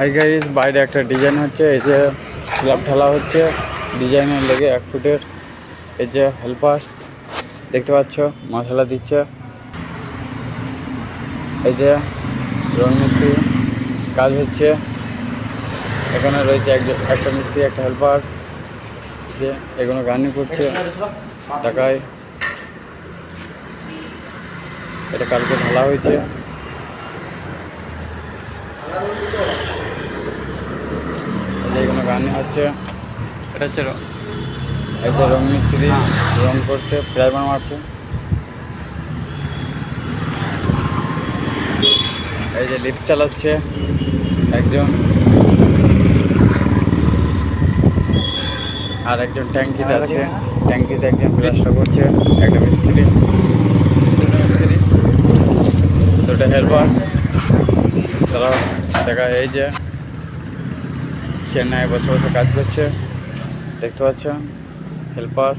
Hi guys, বাইরে একটা design হচ্ছে। এই যে স্ল্যাব ঢালা হচ্ছে, ডিজাইনের লেগে 1 ফুটের। এই যে হেল্পার দেখতে পাচ্ছ, মশলা দিচ্ছে। এই যে রং মিস্ত্রি কাজ হচ্ছে। এখানে রয়েছে একটা মিস্ত্রি, একটা হেল্পার। যে এগুলো গার্নি করছে টাকায়। এটা কালকে ঢালা হয়েছে। এগুলো গার্নি হচ্ছে। এটা হচ্ছে এই যে রং মিস্ত্রি রং করছে, প্রাইমার মারছে। এই যে লিফট চালাচ্ছে একজন, আর একজন ট্যাঙ্কিতে আছে। ট্যাঙ্কিতে একজন প্লাস্টার করছে, একটা মিস্ত্রি, দুটো হেল্পার। তারা দেখা এই যে চেন্নাই বসে বসে কাজ করছে, দেখতে পাচ্ছ হেল্পার।